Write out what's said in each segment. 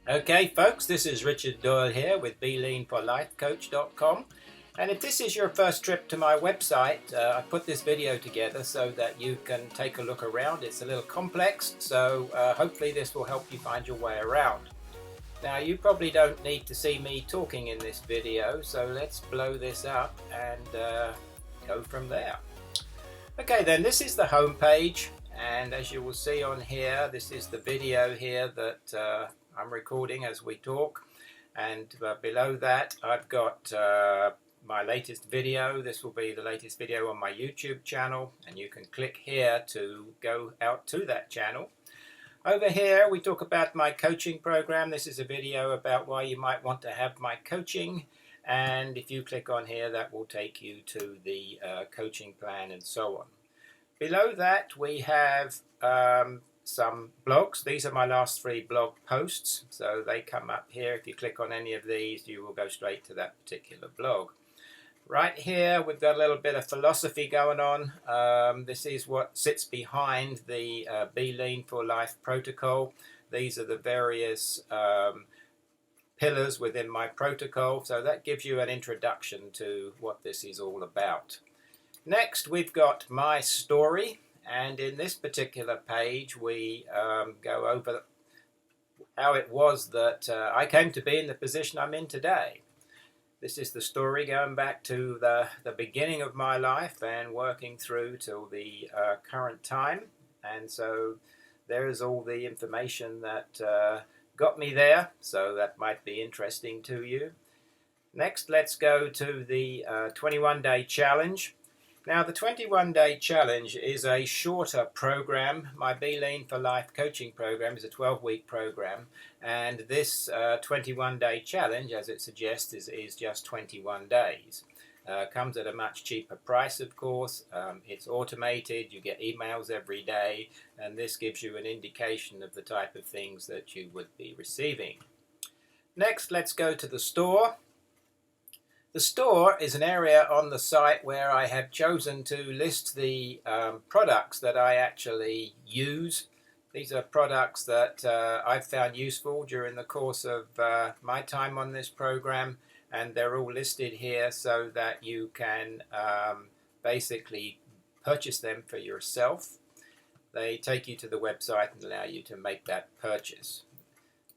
Okay, folks, this is Richard Doyle here with BeLeanForLifeCoach.com. And if this is your first trip to my website, I put this video together so that you can take a look around. It's a little complex, so hopefully this will help you find your way around. Now, you probably don't need to see me talking in this video, so let's blow this up and go from there. Okay, then this is the home page, and as you will see on here, this is the video here that I'm recording as we talk, and below that I've got my latest video. This will be the latest video on my YouTube channel, and you can click here to go out to that channel. Over here we talk about my coaching program. This is a video about why you might want to have my coaching, and if you click on here that will take you to the coaching plan and so on. Below that we have some blogs. These are my last 3 blog posts, so they come up here. If you click on any of these, you will go straight to that particular blog. Right here we've got a little bit of philosophy going on. This is what sits behind the Be Lean for Life protocol. These are the various pillars within my protocol, so that gives you an introduction to what this is all about. Next we've got my story. And in this particular page, we go over how it was that I came to be in the position I'm in today. This is the story going back to the beginning of my life and working through till the current time. And so there is all the information that got me there, so that might be interesting to you. Next, let's go to the 21-day challenge. Now, the 21-day challenge is a shorter program. My Be Lean for Life coaching program is a 12-week program, and this 21-day challenge, as it suggests, is just 21 days. Comes at a much cheaper price, of course. It's automated, you get emails every day, and this gives you an indication of the type of things that you would be receiving. Next, let's go to the store. The store is an area on the site where I have chosen to list the products that I actually use. These are products that I've found useful during the course of my time on this program, and they're all listed here so that you can basically purchase them for yourself. They take you to the website and allow you to make that purchase.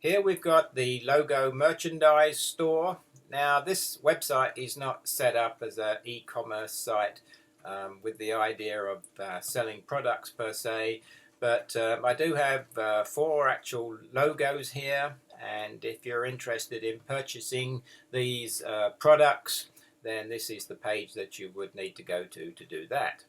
Here we've got the logo merchandise store. Now, this website is not set up as an e-commerce site with the idea of selling products per se, but I do have 4 actual logos here, and if you're interested in purchasing these products, then this is the page that you would need to go to do that.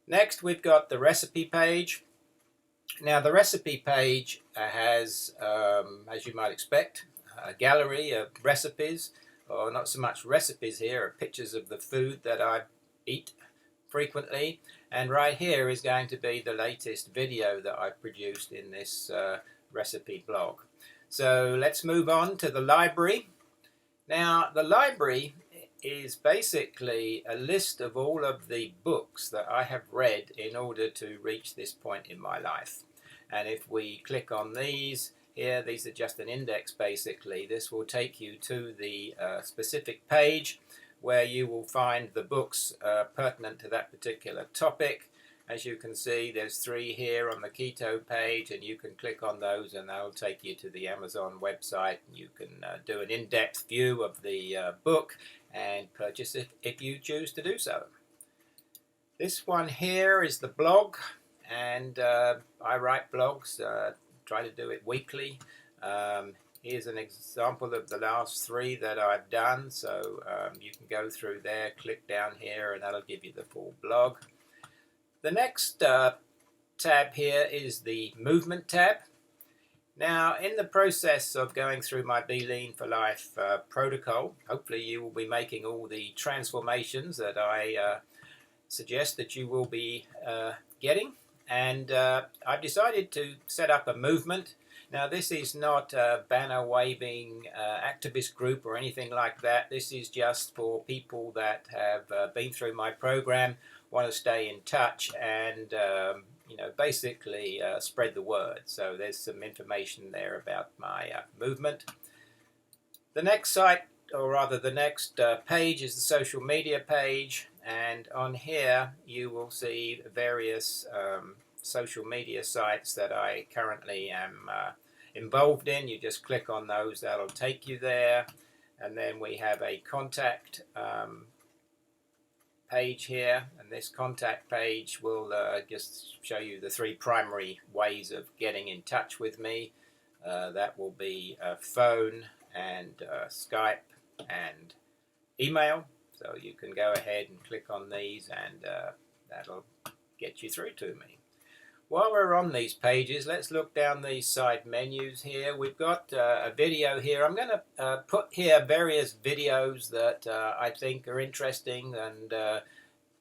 Next, we've got the recipe page. Now, the recipe page has, as you might expect, a gallery of recipes, or not so much recipes here, are pictures of the food that I eat frequently, and right here is going to be the latest video that I've produced in this recipe blog. So let's move on to the library. Now, the library is basically a list of all of the books that I have read in order to reach this point in my life. And if we click on these, here, these are just an index basically. This will take you to the specific page where you will find the books pertinent to that particular topic. As you can see, there's 3 here on the keto page, and you can click on those and they'll take you to the Amazon website. You can do an in-depth view of the book and purchase it if you choose to do so. This one here is the blog, and I write blogs. Try to do it weekly. Here's an example of the last 3 that I've done, so you can go through there, click down here, and that'll give you the full blog. The next tab here is the movement tab. Now, in the process of going through my Be Lean for Life protocol, hopefully you will be making all the transformations that I suggest that you will be getting. And I've decided to set up a movement. Now, this is not a banner-waving activist group or anything like that. This is just for people that have been through my program, want to stay in touch, and basically spread the word. So there's some information there about my movement. The next site, or rather the next page, is the social media page, and on here you will see various social media sites that I currently am involved in. You just click on those, that'll take you there. And then we have a contact page here, and this contact page will just show you the 3 primary ways of getting in touch with me. That will be phone and Skype and email. So you can go ahead and click on these, and that'll get you through to me. While we're on these pages, let's look down these side menus here. We've got a video here. I'm going to put here various videos that I think are interesting, and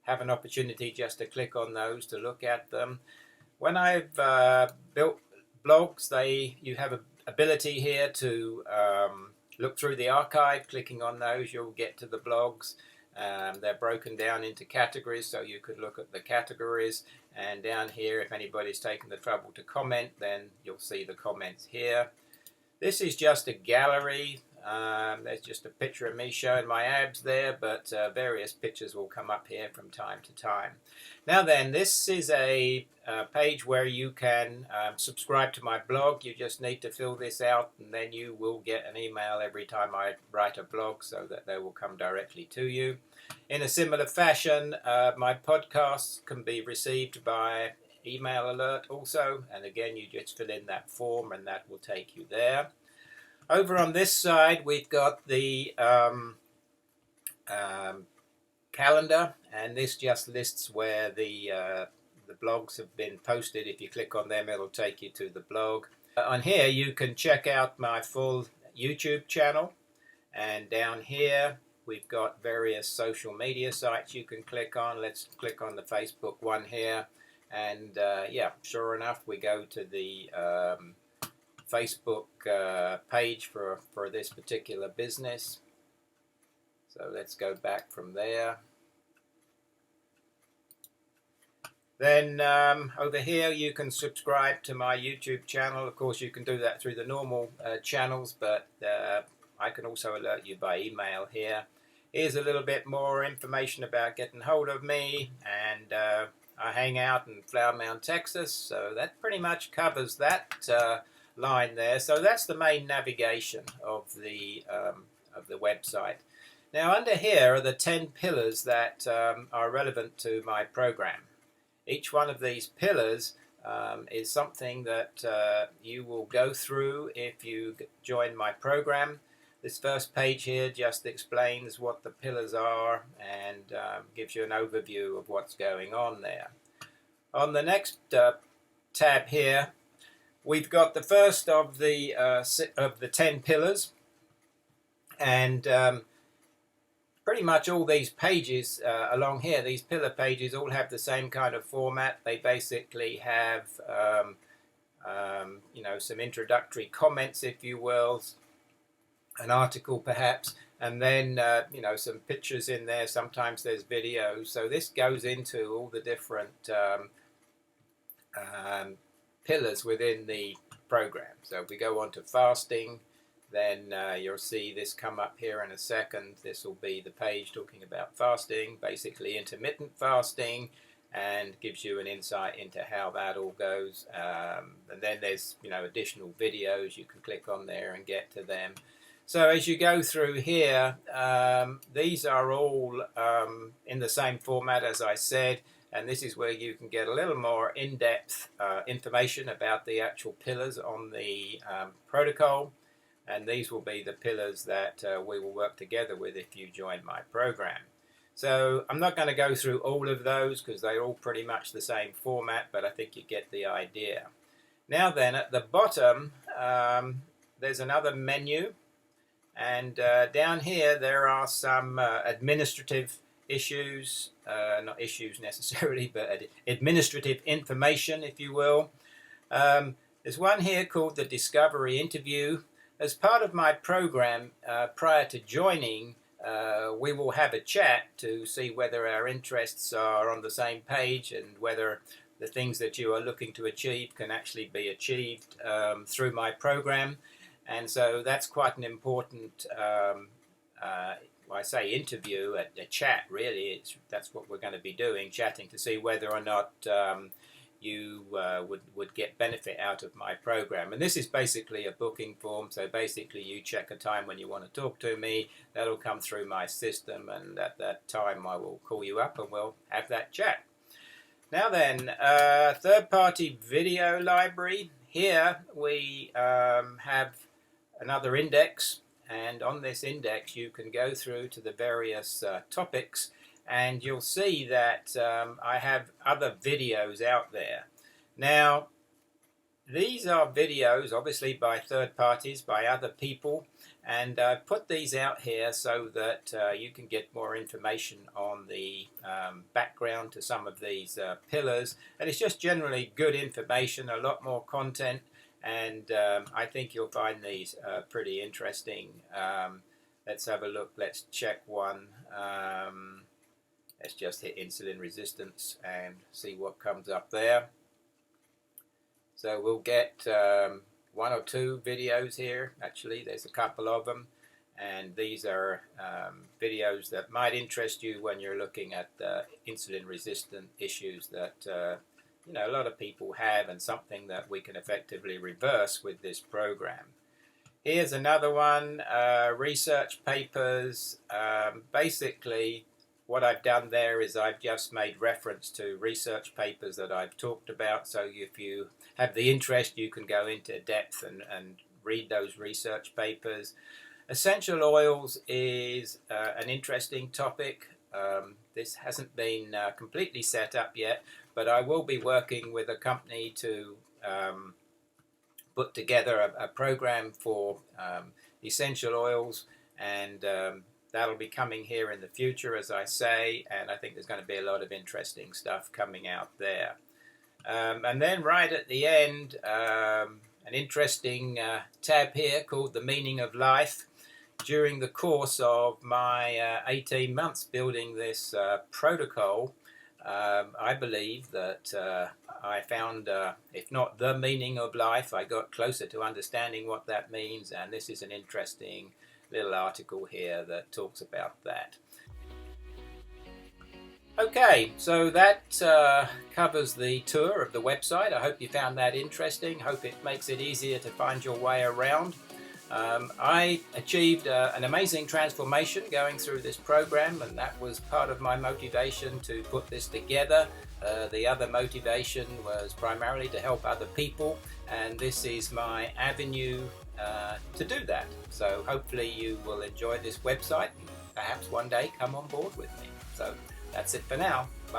have an opportunity just to click on those to look at them. When I've built blogs, you have an ability here to look through the archive. Clicking on those, you'll get to the blogs. They're broken down into categories, so you could look at the categories. And down here, if anybody's taken the trouble to comment, then you'll see the comments here. This is just a gallery. There's just a picture of me showing my abs there, but various pictures will come up here from time to time. Now then, this is a page where you can subscribe to my blog. You just need to fill this out, and then you will get an email every time I write a blog, so that they will come directly to you. In a similar fashion, my podcasts can be received by email alert also, and again you just fill in that form and that will take you there. Over on this side we've got the calendar, and this just lists where the blogs have been posted. If you click on them, it'll take you to the blog. On here you can check out my full YouTube channel, and down here we've got various social media sites you can click on. Let's click on the Facebook one here, and yeah, sure enough, we go to the Facebook page for this particular business. So let's go back from there. Then over here you can subscribe to my YouTube channel. Of course you can do that through the normal channels, but I can also alert you by email here. Here's a little bit more information about getting hold of me, and I hang out in Flower Mound, Texas, so that pretty much covers that line there. So that's the main navigation of the website. Now under here are the 10 pillars that are relevant to my program. Each one of these pillars is something that you will go through if you join my program. This first page here just explains what the pillars are and gives you an overview of what's going on there. On the next tab here, we've got the first of the 10 pillars, and pretty much all these pages along here, these pillar pages, all have the same kind of format. They basically have some introductory comments, if you will, an article perhaps, and then some pictures in there. Sometimes there's videos. So this goes into all the different pillars within the program. So if we go on to fasting, then you'll see this come up here in a second. This will be the page talking about fasting, basically intermittent fasting, and gives you an insight into how that all goes. And then there's additional videos. You can click on there and get to them. So as you go through here, these are all in the same format as I said, and this is where you can get a little more in-depth information about the actual pillars on the protocol, and these will be the pillars that we will work together with if you join my program. So I'm not going to go through all of those because they're all pretty much the same format, but I think you get the idea. Now then, at the bottom there's another menu. And down here there are some administrative issues, not issues necessarily, but administrative information, if you will. There's one here called the Discovery Interview. As part of my program, prior to joining, we will have a chat to see whether our interests are on the same page and whether the things that you are looking to achieve can actually be achieved through my program. And so that's quite an important, I say interview, a chat really. That's what we're going to be doing, chatting to see whether or not you would get benefit out of my program. And this is basically a booking form, so basically you check a time when you want to talk to me. That'll come through my system, and at that time I will call you up and we'll have that chat. Now then, third-party video library. Here we have another index, and on this index you can go through to the various topics, and you'll see that I have other videos out there. Now, these are videos obviously by third parties, by other people, and I've put these out here so that you can get more information on the background to some of these pillars. And it's just generally good information, a lot more content, and I think you'll find these pretty interesting. Let's have a look. Let's check one. Let's just hit insulin resistance and see what comes up there. So we'll get one or two videos here. Actually, there's a couple of them, and these are videos that might interest you when you're looking at insulin resistant issues that you know, a lot of people have, and something that we can effectively reverse with this program. Here's another one, research papers. Basically, what I've done there is I've just made reference to research papers that I've talked about, so if you have the interest you can go into depth and read those research papers. Essential oils is an interesting topic. This hasn't been completely set up yet, but I will be working with a company to put together a program for essential oils, and that'll be coming here in the future, as I say, and I think there's going to be a lot of interesting stuff coming out there. And then right at the end, an interesting tab here called The Meaning of Life. During the course of my 18 months building this protocol, I believe that I found, if not the meaning of life, I got closer to understanding what that means, and this is an interesting little article here that talks about that. Okay, so that covers the tour of the website. I hope you found that interesting. Hope it makes it easier to find your way around. I achieved an amazing transformation going through this program, and that was part of my motivation to put this together. The other motivation was primarily to help other people, and this is my avenue to do that. So hopefully you will enjoy this website and perhaps one day come on board with me. So that's it for now. Bye.